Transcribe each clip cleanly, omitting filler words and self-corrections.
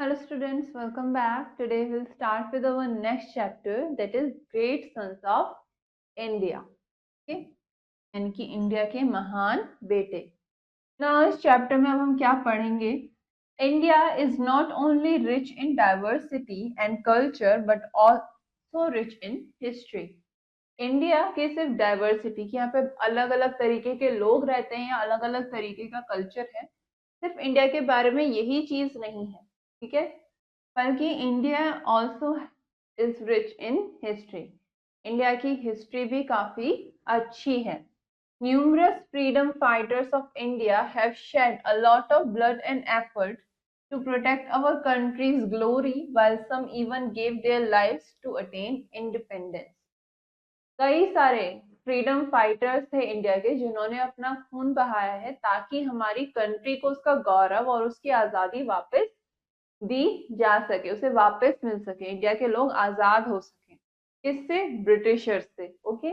Hello students, welcome back. Today we'll start with our next chapter, that is Great Sons of India. Okay? यानी कि India के महान बेटे. Now इस chapter में अब हम क्या पढ़ेंगे? India is not only rich in diversity and culture but also rich in history. India की सिर्फ डाइवर्सिटी की यहाँ पे अलग अलग तरीके के लोग रहते हैं या अलग अलग तरीके का कल्चर है, सिर्फ इंडिया के बारे में यही चीज नहीं है, ठीक है, बल्कि India also is rich in history. India की हिस्ट्री भी काफी अच्छी है. Numerous freedom fighters of India have shed a lot of blood and effort to protect our country's glory, while some even gave their lives to attain independence. कई सारे freedom fighters थे India के जिन्होंने अपना खून बहाया है ताकि हमारी कंट्री को उसका गौरव और उसकी आजादी वापस दी जा सके, उसे वापस मिल सके, इंडिया के लोग आजाद हो सके. किससे? ब्रिटिशर्स से. Okay,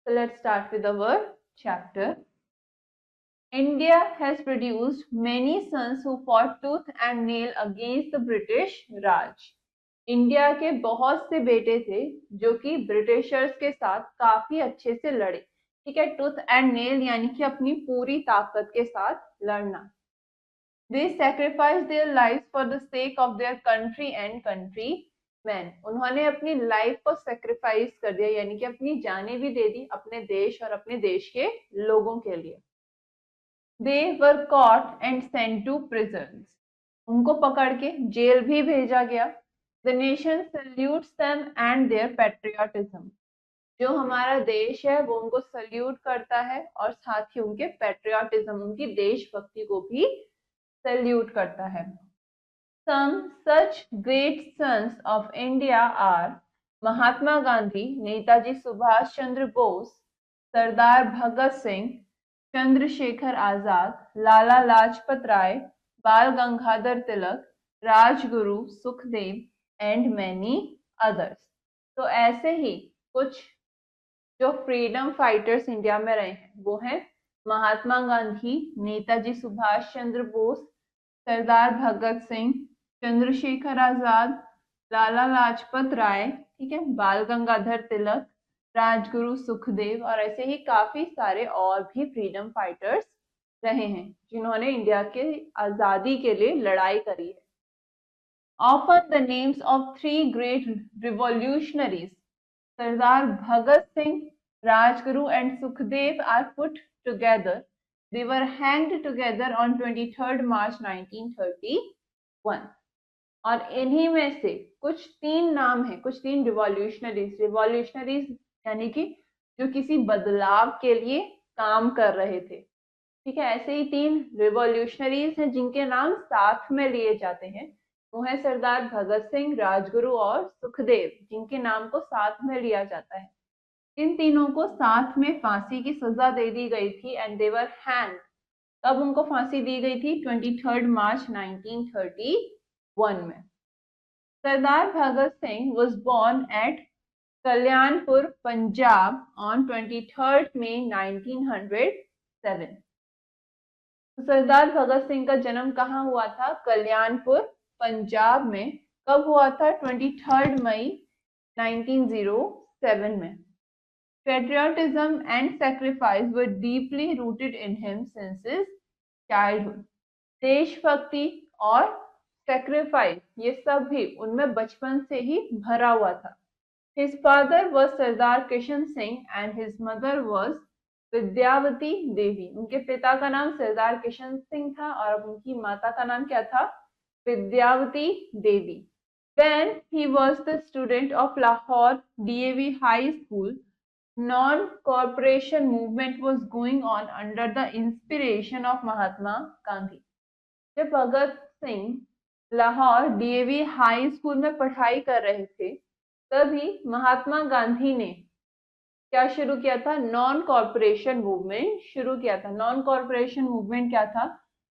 so let's start with our chapter. India has produced many sons who fought tooth and nail against the British Raj. India के बहुत से बेटे थे जो कि ब्रिटिशर्स के साथ काफी अच्छे से लड़े. ठीक है, टूथ एंड नेल यानी कि अपनी पूरी ताकत के साथ लड़ना. They sacrificed their lives for the sake of their country and countrymen. उन्होंने अपनी लाइफ को सेक्रीफाइस कर दिया, यानी कि अपनी जानें भी दे दी अपने देश और अपने देश के लोगों के लिए. They were caught and sent to prisons. उनको पकड़ के जेल भी भेजा गया. The nation salutes them and their patriotism. जो हमारा देश है वो उनको सल्यूट करता है और साथ ही उनके पैट्रियोटिज्म, उनकी देशभक्ति को भी सल्यूट करता है. Some such great sons of India are Mahatma Gandhi, Netaji Subhash Chandra Bose, Sardar Bhagat Singh, Chandrashekhar Azad, Lala Lajpat Rai, Bal Gangadhar Tilak, Rajguru, Sukhdev and many others. तो ऐसे ही कुछ जो फ्रीडम फाइटर्स इंडिया में रहे हैं वो हैं महात्मा गांधी, नेताजी सुभाष चंद्र बोस, सरदार भगत सिंह, चंद्रशेखर आजाद, लाला लाजपत राय, ठीक है, बाल गंगाधर तिलक, राजगुरु, सुखदेव और ऐसे ही काफी सारे और भी फ्रीडम फाइटर्स रहे हैं जिन्होंने इंडिया के आजादी के लिए लड़ाई करी है. Often the names of three great revolutionaries, Sardar Bhagat Singh, Rajguru and Sukhdev are put together. They were hanged together on 23rd March 1931. और इन्हीं में से कुछ तीन नाम है, कुछ तीन रिवॉल्यूशनरीज यानी कि जो किसी बदलाव के लिए काम कर रहे थे. ठीक है, ऐसे ही तीन रिवॉल्यूशनरीज हैं जिनके नाम साथ में लिए जाते हैं. वो है सरदार भगत सिंह, राजगुरु और सुखदेव, जिनके नाम को साथ में लिया जाता है. इन तीनों को साथ में फांसी की सजा दे दी गई थी एंड दे वर हैंग्ड. तब उनको फांसी दी गई थी 23rd मार्च 1931 में. सरदार Bhagat Singh was born at Kalyanpur, Punjab on 23rd May 1907. सरदार भगत सिंह का जन्म कहाँ हुआ था? कल्याणपुर, पंजाब में. कब हुआ था? 23rd मई 1907 में. Patriotism and sacrifice were deeply rooted in him since his childhood. देशभक्ति और सेक्रीफाइस ये सब भी उनमें बचपन से ही भरा हुआ था. His father was Sardar Kishan Singh and his mother was Vidyavati देवी. उनके पिता का नाम सरदार किशन सिंह था और उनकी माता का नाम क्या था? विद्यावती देवी. When he was the student of Lahore DAV High School, non-cooperation movement was going on under the inspiration of Mahatma Gandhi. जब Bhagat Singh Lahore DAV high school में पढ़ाई कर रहे थे तभी महात्मा गांधी ने क्या शुरू किया था? नॉन कॉर्पोरेशन मूवमेंट शुरू किया था. नॉन कॉर्पोरेशन मूवमेंट क्या था?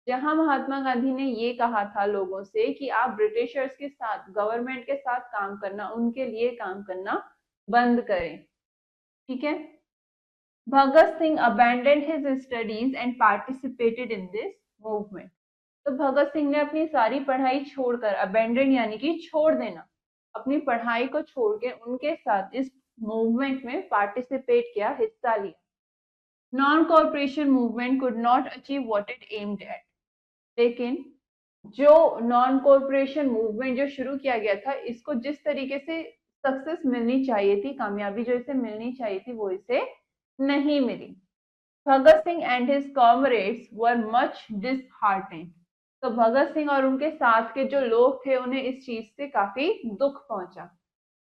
जहां महात्मा गांधी ने ये कहा था लोगों से कि आप ब्रिटिशर्स के साथ, गवर्नमेंट के साथ काम करना, उनके लिए काम करना बंद करें. ठीक है. Bhagat Singh abandoned his studies and participated in this movement. तो भगत सिंह ने अपनी सारी पढ़ाई छोड़कर, अबेंडन यानी कि छोड़ देना, अपनी पढ़ाई को छोड़ के उनके साथ इस मूवमेंट में पार्टिसिपेट किया, हिस्सा लिया। Non corporation movement could not achieve what it aimed at, लेकिन जो नॉन कॉर्पोरेशन मूवमेंट जो शुरू किया गया था, इसको जिस तरीके से सक्सेस मिलनी चाहिए थी, कामयाबी जो इसे मिलनी चाहिए थी, वो इसे नहीं मिली। Bhagat Singh and his comrades were much disheartened. तो भगत सिंह और उनके साथ के जो लोग थे, उन्हें इस चीज से काफी दुख पहुंचा।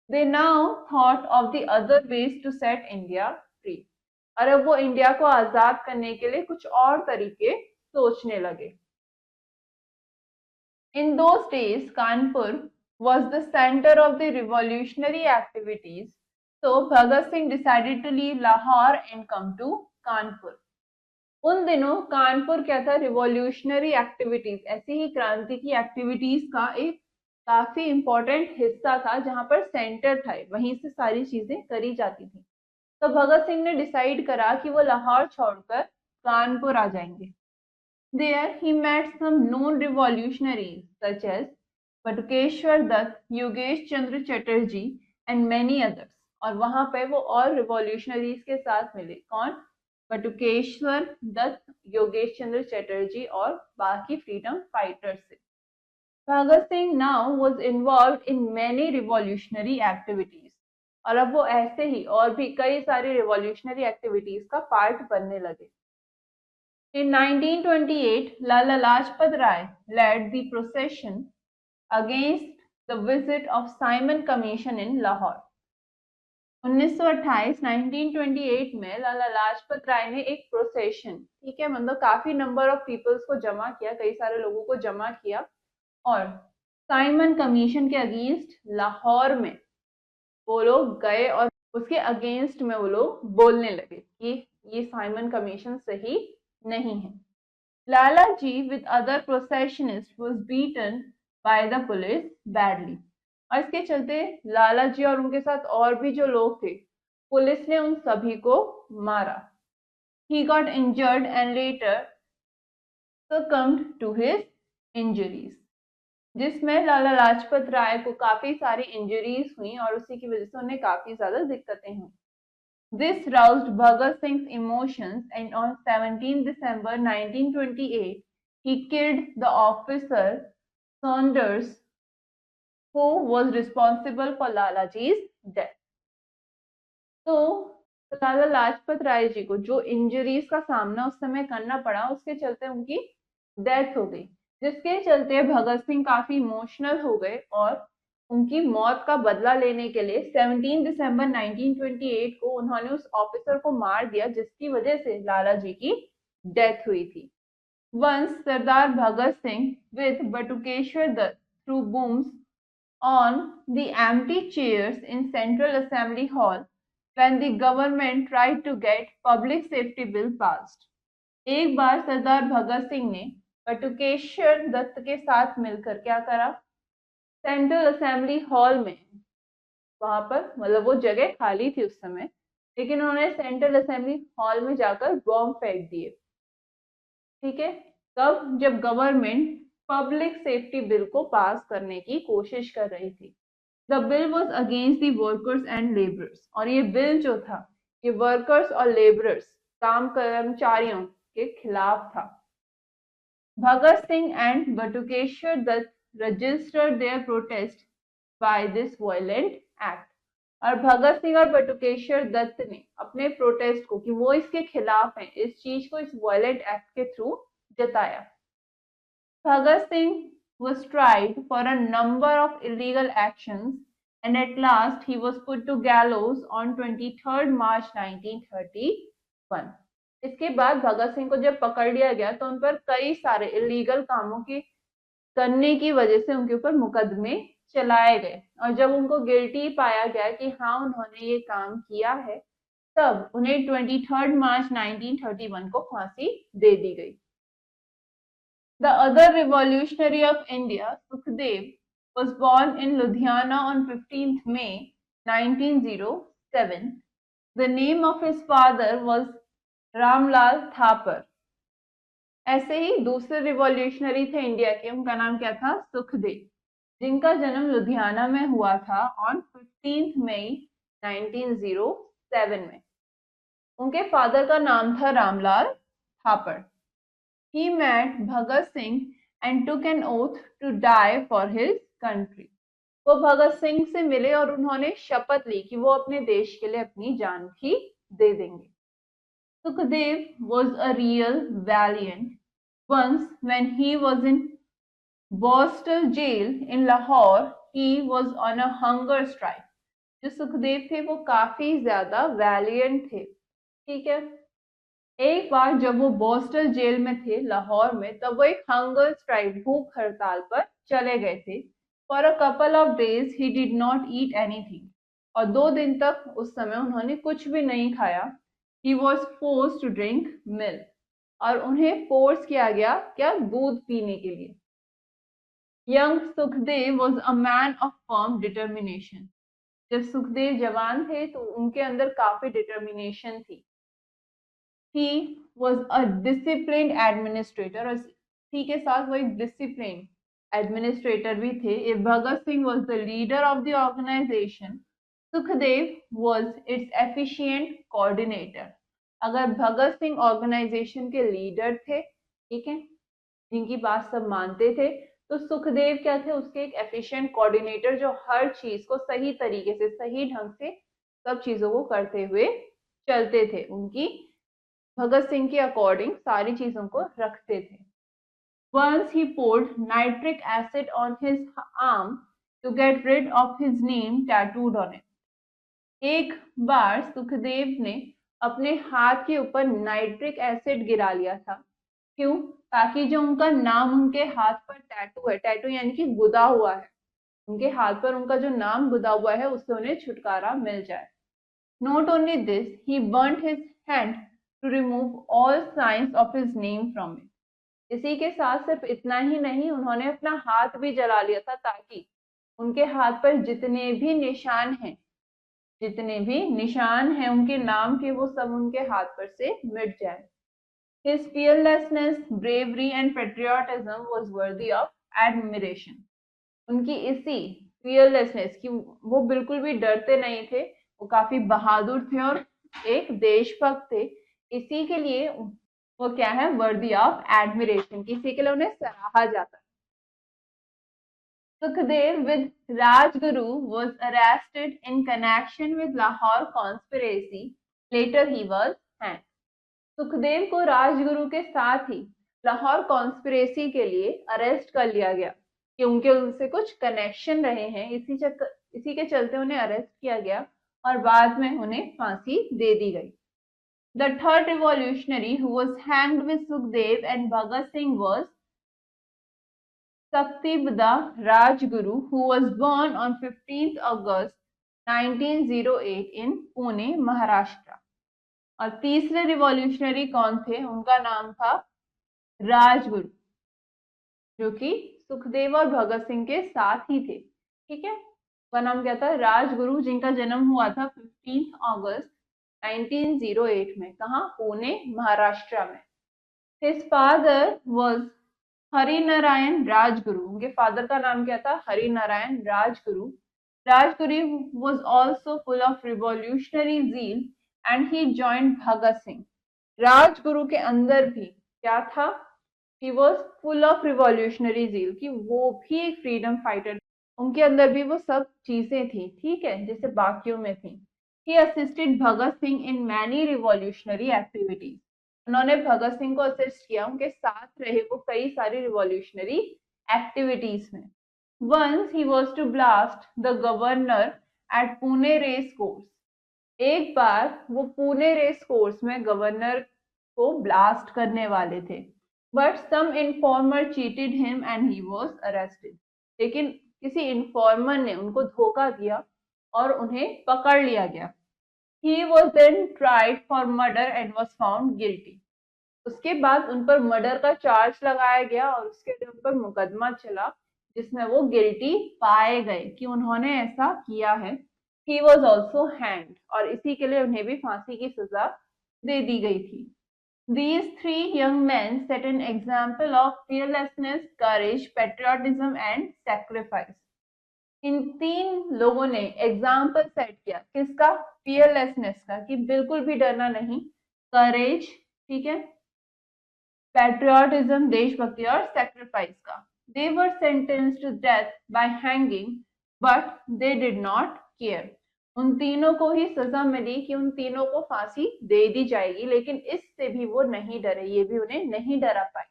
They now thought of the other ways to set India free. और अब वो इंडिया को आजाद करने के लिए कुछ और तरीके सोचने लगे। In those days, Kanpur was the center of the revolutionary activities. So Bhagat Singh decided to leave Lahore and come to Kanpur. उन दिनों कानपुर क्या था, रिवॉल्यूशनरी एक्टिविटीज, ऐसी ही क्रांति की एक्टिविटीज का एक काफी इंपॉर्टेंट हिस्सा था, जहां पर सेंटर था, वहीं से सारी चीजें करी जाती थी। तो भगत सिंह ने डिसाइड करा कि वो लाहौर छोड़कर कानपुर आ जाएंगे। There he met some known revolutionaries such as Batukeshwar Dutt, Yogesh Chandra Chatterjee and many others. और वहां पे वो और रिवॉल्यूशनरीज के साथ मिले। कौन? बटुकेश्वर दत्त, योगेश चंद्र चटर्जी और बाकी फ्रीडम फाइटर्स से। Bhagat Singh now was involved in many revolutionary activities. और अब वो ऐसे ही और भी कई सारी रिवॉल्यूशनरी एक्टिविटीज का पार्ट बनने लगे। In 1928, Lala Lajpat Rai led the procession against the visit of Simon Commission in Lahore. 1928 1928 में लाला लाजपत राय ने एक प्रोसेशन, ठीक है, मतलब काफी नंबर ऑफ पीपल्स को जमा किया, कई सारे लोगों को जमा किया, और साइमन कमीशन के अगेंस्ट लाहौर में वो लोग गए और उसके अगेंस्ट में वो लोग बोलने लगे कि ये साइमन कमीशन सही नहीं है। Lala ji with other processionists was beaten by the police badly. और इसके चलते लाला जी और उनके साथ और भी जो लोग थे, पुलिस ने उन सभी को मारा। He got injured and later succumbed to his injuries. जिसमें लाला लाजपत राय को काफी सारी इंजरीज हुई और उसी की वजह से उन्हें काफी ज्यादा दिक्कतें हुई। This roused Bhagat Singh's emotions, and on 17 December 1928, he killed the officer Saunders, who was responsible for Lalaji's death. तो लाला लाजपत राय जी को जो इंजरीज का सामना उस समय करना पड़ा, उसके चलते उनकी डेथ हो गई, जिसके चलते भगत सिंह काफी इमोशनल हो गए और उनकी मौत का बदला लेने के लिए 17 दिसंबर 1928 को उन्होंने उस ऑफिसर को मार दिया, जिसकी वजह से लाला जी की डेथ हुई थी। Once Sardar Bhagat Singh with Batukeshwar Dutt threw bombs on the empty chairs in Central Assembly Hall when the government tried to get Public Safety Bill passed. एक बार सरदार भगत सिंह ने बटुकेश्वर दत्त के साथ मिलकर क्या करा, सेंट्रल असेंबली हॉल में, वहां पर मतलब वो जगह खाली थी उस समय, लेकिन उन्होंने सेंट्रल असेंबली हॉल में जाकर बॉम्ब फेंक दिए। ठीक है, कब? जब गवर्नमेंट पब्लिक सेफ्टी बिल को पास करने की कोशिश कर रही थी। The bill was against the workers and labourers. और ये बिल जो था, ये वर्कर्स और लेबरर्स, काम कर्मचारियों के खिलाफ था। Bhagat Singh and Batukeshwar Dutt registered their protest by this violent act. और भगत सिंह और बटुकेश्वर दत्त ने अपने प्रोटेस्ट को, कि वो इसके खिलाफ हैं, इस चीज को इस वायलेंट एक्ट के थ्रू जताया। Bhagat Singh was tried for a number of illegal actions and at last he was put to gallows on 23rd March 1931. इसके बाद भगत सिंह को जब पकड़ लिया गया तो उन पर कई सारे इलीगल कामों की करने की वजह से उनके ऊपर मुकदमे चलाए गए, और जब उनको गिल्टी पाया गया कि हाँ उन्होंने ये काम किया है, तब उन्हें 23rd मार्च 1931 को फांसी दे दी गई। The other revolutionary of India, Sukhdev, was born in Ludhiana on 15th May 1907. The name of his father was Ramlal Thapar. ऐसे ही दूसरे रिवॉल्यूशनरी थे इंडिया के, उनका नाम क्या था, सुखदेव, जिनका जन्म लुधियाना में हुआ था ऑन 15 मई 1907 में। उनके फादर का नाम था Ramlal Thapar. He met Bhagat Singh and took an oath to die for his country. वो भगत सिंह से मिले और उन्होंने शपथ ली कि वो अपने देश के लिए अपनी जान भी दे देंगे। Sukhdev was a real valiant. Once when he was in Boston jail in Lahore, he was on a hunger strike. जो सुखदेव थे वो काफी ज्यादा वैलियंट थे, ठीक है। एक बार जब वो बोस्टल जेल में थे लाहौर में, तब वो एक हंगर स्ट्राइक, भूख हड़ताल पर चले गए थे। For a couple of days he did not eat anything, और 2 दिन तक उस समय उन्होंने कुछ भी नहीं खाया। He was force to drink milk, और उन्हें फोर्स किया गया क्या, दूध पीने के लिए। Young Sukhdev was a man of firm determination. जब सुखदेव जवान थे तो उनके अंदर काफी डिटर्मिनेशन थी। He was a disciplined administrator, और इसी के साथ वो एक disciplined administrator भी थे। If Bhagat Singh was the leader of the organization, Sukhdev was its efficient coordinator. अगर भगत सिंह ऑर्गेनाइजेशन के लीडर थे, ठीक है, जिनकी बात सब मानते थे, तो सुखदेव क्या थे, उसके एक एफिशिएंट कोऑर्डिनेटर, जो हर चीज को सही तरीके से, सही ढंग से सब चीजों को करते हुए चलते थे, उनकी भगत सिंह के अकॉर्डिंग सारी चीजों को रखते थे। Once he poured nitric acid on his arm to get rid of his name tattooed on it. एक बार सुखदेव ने अपने हाथ के ऊपर नाइट्रिक एसिड गिरा लिया था। क्यों? ताकि जो उनका नाम उनके हाथ पर टैटू है, टैटू यानी कि गुदा हुआ है, उनके हाथ पर उनका जो नाम गुदा हुआ है, उससे उन्हें छुटकारा मिल जाए। Not only this, he burnt his hand to remove all signs of his name from it. इसी के साथ सिर्फ इतना ही नहीं, उन्होंने अपना हाथ भी जला लिया था, ताकि उनके हाथ पर जितने भी निशान हैं, जितने भी निशान हैं उनके नाम के, वो सब उनके हाथ पर से मिट जाए। His fearlessness, bravery and patriotism was worthy of admiration. उनकी इसी fearlessness की, वो बिल्कुल भी डरते नहीं थे, वो काफी बहादुर थे और एक देशभक्त थे, इसी के लिए वो क्या है, वर्दी ऑफ एडमिरेशन, किसी के लिए उन्हें सराहा जाता है। Sukhdev with Rajguru was arrested in connection with Lahore conspiracy. Later he was hanged. Sukhdev को राजगुरु के साथ ही लाहौर कॉन्स्पिरेसी के लिए अरेस्ट कर लिया गया, क्योंकि उनसे कुछ कनेक्शन रहे हैं, इसी के चलते उन्हें अरेस्ट किया गया और बाद में उन्हें फांसी दे दी गई। The third revolutionary who was hanged with Sukhdev and Bhagat Singh was Saktibda Rajguru, who was born on 15th August 1908 in Pune, Maharashtra. और तीसरे रिवॉल्यूशनरी कौन थे, उनका नाम था राजगुरु, जो कि सुखदेव और भगत सिंह के साथ ही थे, ठीक है। उनका नाम क्या था, राजगुरु, जिनका जन्म हुआ था 15 अगस्त 1908 में, कहाँ, पुणे, महाराष्ट्र में। His father was Harinarayan Rajguru, उनके फादर का नाम क्या था, Harinarayan Rajguru. Rajguru was also full of revolutionary zeal and he joined Bhagat Singh. Rajguru के अंदर भी क्या था, he was full of revolutionary zeal, कि वो भी एक फ्रीडम फाइटर, उनके अंदर भी वो सब चीजें थी, ठीक है, जैसे बाकियों में थी। He assisted Bhagat Singh in many revolutionary activities. उन्होंने भगत सिंह को असिस्ट किया, उनके साथ रहे वो कई सारी रिवॉल्यूशनरी एक्टिविटीज में। Once he was to blast the governor at Pune race course. एक बार वो पुणे रेस कोर्स में गवर्नर को ब्लास्ट करने वाले थे, but some informer cheated him and he was arrested. लेकिन किसी इन्फॉर्मर ने उनको धोखा दिया और उन्हें पकड़ लिया गया। He was then tried for murder and was found guilty. उसके बाद उन पर मर्डर का चार्ज लगाया गया और उसके उन पर मुकदमा चला, जिसमें वो गिल्टी पाए गए कि उन्होंने ऐसा किया है। He was also hanged, और इसी के लिए उन्हें भी फांसी की सजा दे दी गई थी। These three young men set an example of fearlessness, courage, patriotism and sacrifice. इन 3 लोगों ने एग्जाम्पल सेट किया किसका? फियरलेसनेस का, कि बिल्कुल भी डरना नहीं, करेज, ठीक है, पैट्रियोटिज्म देशभक्ति और सैक्रिफाइस का. They were sentenced to death by hanging but they did not care. उन तीनों को ही सजा मिली कि उन तीनों को फांसी दे दी जाएगी, लेकिन इससे भी वो नहीं डरे, ये भी उन्हें नहीं डरा पाए.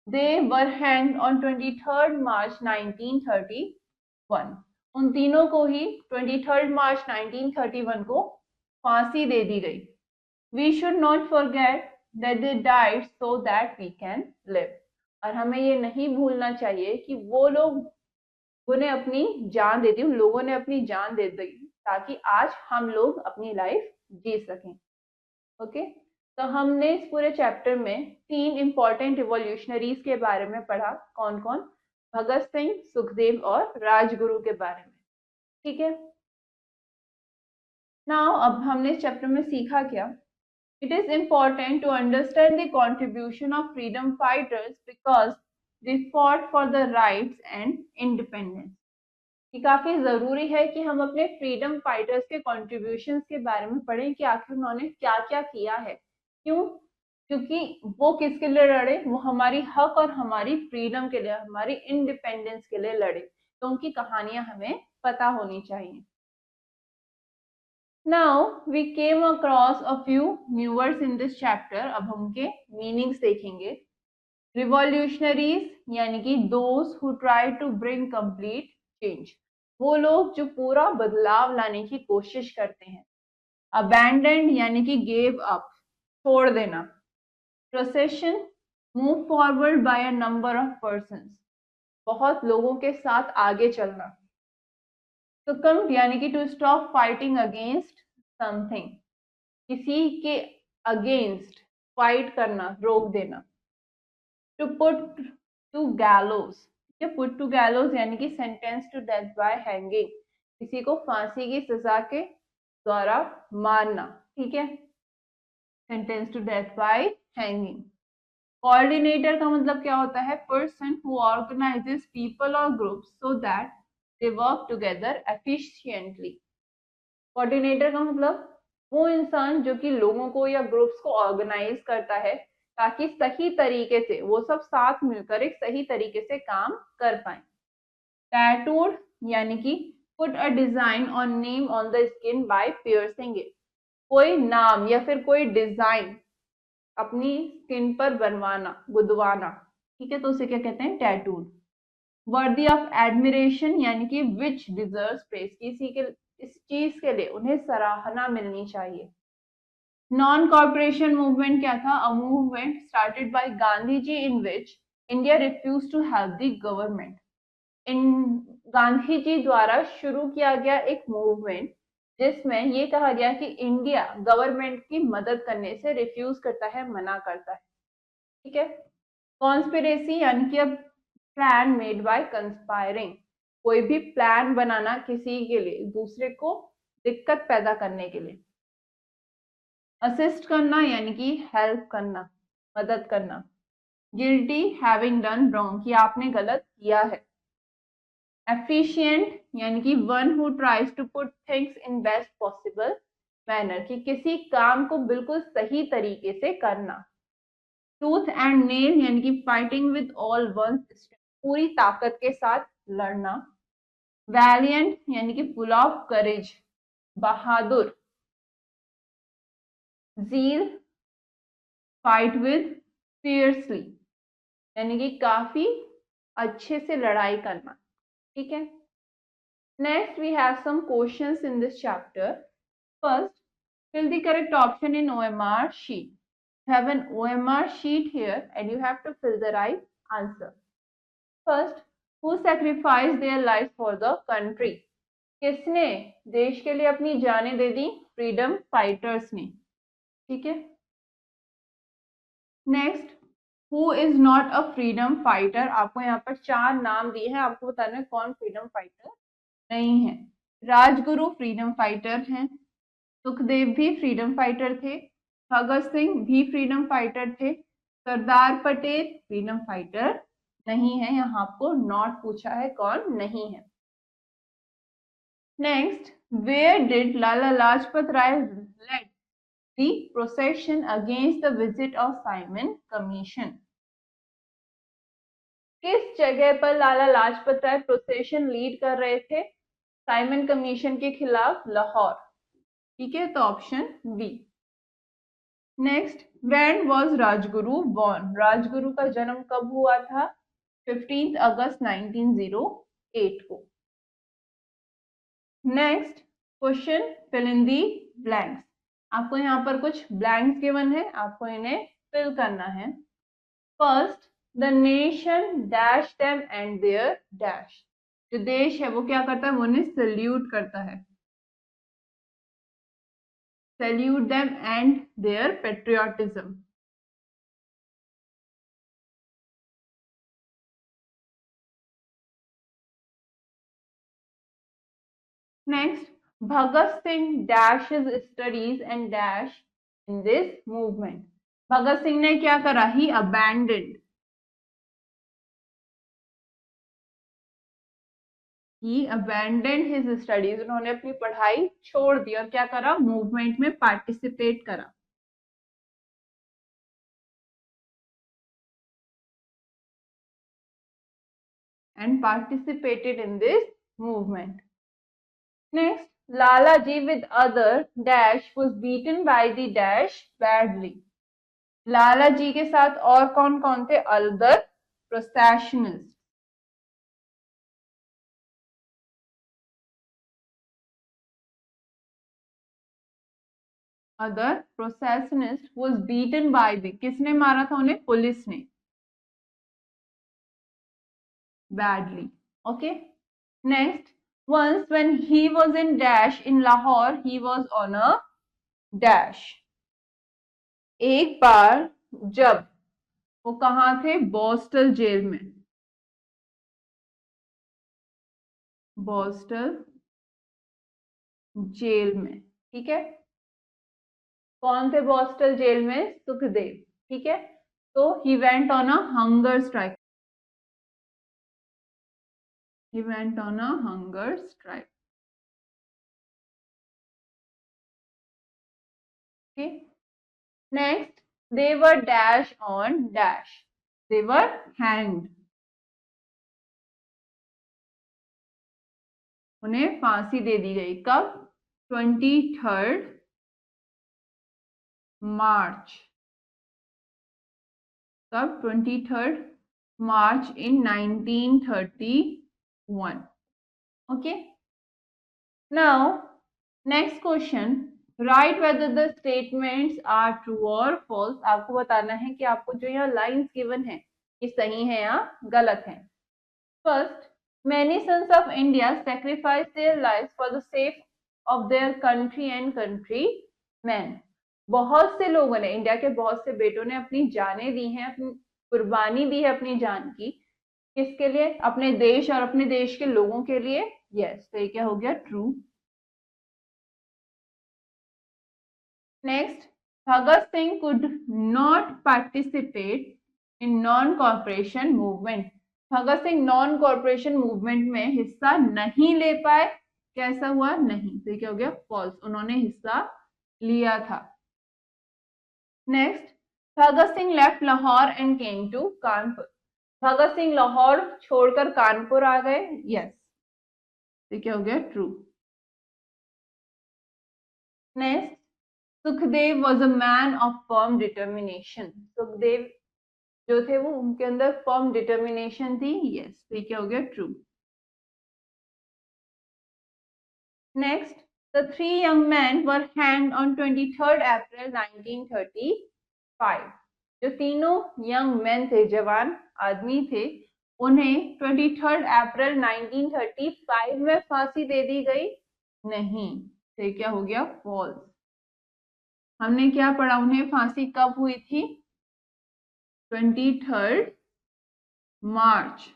दे वर हैंग्ड ऑन 23 मार्च 1931. उन तीनों को ही 23 मार्च 1931 को फांसी दे दी गई. We should not forget that they died so that we can live. और हमें ये नहीं भूलना चाहिए कि वो लोग उन्हें अपनी जान दे दी, उन लोगों ने अपनी जान दे दी ताकि आज हम लोग अपनी लाइफ जी सकें. ओके, तो हमने इस पूरे चैप्टर में 3 इंपॉर्टेंट रिवॉल्यूशनरीज के बारे में पढ़ा. कौन कौन? भगत सिंह, सुखदेव और राजगुरु के बारे में. ठीक है, नाउ अब हमने इस चैप्टर में सीखा क्या? It is important to understand the contribution of freedom fighters because they fought for the rights and independence. ये काफी जरूरी है कि हम अपने फ्रीडम फाइटर्स के कॉन्ट्रीब्यूशन के बारे में पढ़ें कि आखिर उन्होंने क्या क्या किया है. क्यों? क्योंकि वो किसके लिए लड़े? वो हमारी हक और हमारी फ्रीडम के लिए, हमारी इंडिपेंडेंस के लिए लड़े. तो उनकी कहानियां हमें पता होनी चाहिए. Now we came across a few new words in this chapter. अब हम उनके मीनिंग्स देखेंगे. Revolutionaries यानी कि those who try to bring complete change, वो लोग जो पूरा बदलाव लाने की कोशिश करते हैं. Abandoned यानी कि gave up, छोड़ देना. Procession, move forward by a number of persons, बहुत लोगों के साथ आगे चलना. Succumb यानी कि to stop fighting against something, किसी के अगेंस्ट फाइट करना, रोक देना. To put to gallows, put to gallows यानी कि sentence to death by hanging, किसी को फांसी की सजा के द्वारा मारना. ठीक है, sentence to death by hanging. Coordinator का मतलब क्या होता है? पर्सन हु ऑर्गेनाइजेस पीपल और groups so that they work together efficiently. कोऑर्डिनेटर का मतलब वो इंसान जो कि लोगों को या ग्रुप्स को ऑर्गेनाइज करता है ताकि सही तरीके से वो सब साथ मिलकर एक सही तरीके से काम कर पाए. टैटूड यानी कि put a design or name on the skin by piercing it, कोई नाम या फिर कोई डिजाइन अपनी स्किन पर बनवाना, गुदवाना. ठीक है, तो उसे क्या कहते हैं? टैटूड. वर्दी ऑफ एडमिरेशन यानी कि विच डिजर्व्स प्रेज, किसी के इस चीज के लिए उन्हें सराहना मिलनी चाहिए. नॉन कॉर्पोरेशन मूवमेंट क्या था? A movement started by Gandhi ji in which India refuse to help the government. इन गांधी जी द्वारा शुरू किया गया एक मूवमेंट जिसमें ये कहा गया कि इंडिया गवर्नमेंट की मदद करने से रिफ्यूज करता है, मना करता है. ठीक है. कॉन्स्पिरेसी यानी कि अब प्लान मेड बाय कंस्पायरिंग, कोई भी प्लान बनाना किसी के लिए, दूसरे को दिक्कत पैदा करने के लिए. असिस्ट करना यानी कि हेल्प करना, मदद करना. गिल्टी, हैविंग डन रॉन्ग, कि आपने गलत किया है. एफिशिएंट यानी कि one who tries to put things in best possible manner, कि किसी काम को बिल्कुल सही तरीके से करना. टूथ एंड नेल यानी कि fighting with all one's strength, पूरी ताकत के साथ लड़ना. वैलियंट यानी कि फुल ऑफ करेज, बहादुर. जील, फाइट विद फियर्सली, यानी कि काफी अच्छे से लड़ाई करना. ठीक है. Next we have some questions in this chapter. First, fill the correct option in OMR sheet. You have an OMR sheet here and you have to fill the right answer. First, who sacrificed their lives for the country? किसने देश के लिए अपनी जानें दे दी? Freedom fighters ने. ठीक है. Next, who is not a freedom fighter? आपको यहाँ पर 4 नाम दिए हैं, आपको बताना है कौन फ्रीडम फाइटर नहीं है. राजगुरु फ्रीडम फाइटर हैं, सुखदेव भी फ्रीडम फाइटर थे, भगत सिंह भी फ्रीडम फाइटर थे। सरदार पटेल फ्रीडम फाइटर नहीं है, यहाँ आपको नॉट पूछा है कौन नहीं है। Next, where did Lala Lajpat Rai led the procession against the visit of Simon Commission? किस जगह पर लाला लाजपत राय प्रोसेशन लीड कर रहे थे साइमन कमीशन के खिलाफ? लाहौर। ठीक है, तो option B. Next, when was Rajguru born? Rajguru का जन्म कब हुआ था? 15 अगस्त 1908 को। Next question, fill in the blanks. आपको यहाँ पर कुछ ब्लैंक्स गिवन है, आपको इन्हें फिल करना है। First, the nation dash them and their dash. जो देश है वो क्या करता है? वो उन्हें सल्यूट करता है। Salute them and their patriotism. Next, Bhagat Singh dash his studies and dash in this movement. Bhagat Singh ने क्या करा? He abandoned. He abandoned his studies. उन्होंने अपनी पढ़ाई छोड़ दी और क्या करा? मूवमेंट में पार्टिसिपेट करा। And participated in this movement. Next, Lalaji with other dash was beaten by the dash badly. लाला जी के साथ और कौन कौन थे? Other processionist. Other processionist was beaten by the, किसने मारा था उन्हें? पुलिस ने। badly. Okay. Next, once when he was in dash in Lahore, he was on a dash. एक बार जब वो कहाँ थे? बॉस्टल जेल में। बॉस्टल जेल में। ठीक है, कौन थे बॉस्टल जेल में? सुखदेव। ठीक है, तो he went on a hunger strike. He went on a hunger strike. Okay. Next, they were dash on dash. They were hanged. उन्हें फांसी दे दी गई। कब? 23 मार्च। कब? 23 मार्च in 1931. Okay. Now, next question. Write whether the statements are true or false. आपको बताना है कि आपको जो यहाँ लाइन्स गिवन है ये सही है या गलत है। First, many sons of India sacrificed their lives for the sake of their country and countrymen. बहुत से लोगों ने, इंडिया के बहुत से बेटों ने अपनी जानें दी हैं, अपनी कुर्बानी दी है अपनी जान की। किसके लिए? अपने देश और अपने देश के लोगों के लिए। यस, तो ये क्या हो गया? True. Next, Bhagat Singh could not participate in non corporation movement. Bhagat Singh non corporation movement में हिस्सा नहीं ले पाए। कैसा हुआ? नहीं, तो क्या हो गया? फॉल्स। उन्होंने हिस्सा लिया था। Next, Bhagat Singh left Lahore and came to Kanpur. Bhagat Singh Lahore छोड़कर कानपुर आ गए। यस, तो क्या हो गया? True. Next, Sukhdev was a man of firm determination. Sukhdev जो थे वो उनके अंदर फर्म डिटर्मिनेशन थी। यस, तो क्या हो गया? True. Next, the three young man were hanged on 23 अप्रैल 1935। जो तीनों यंग मैन थे, जवान आदमी थे, उन्हें 23 अप्रैल 1935 में फांसी दे दी गई। नहीं, तो क्या हो गया? फॉल्स। हमने क्या पढ़ा? उन्हें फांसी कब हुई थी? 23 मार्च।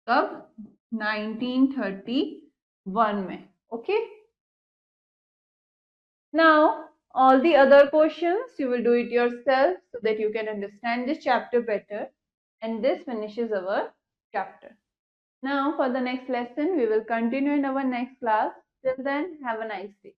कब? 1931 में। Okay, now all the other questions you will do it yourself so that you can understand this chapter better, and this finishes our chapter. Now for the next lesson we will continue in our next class. Till then, have a nice day.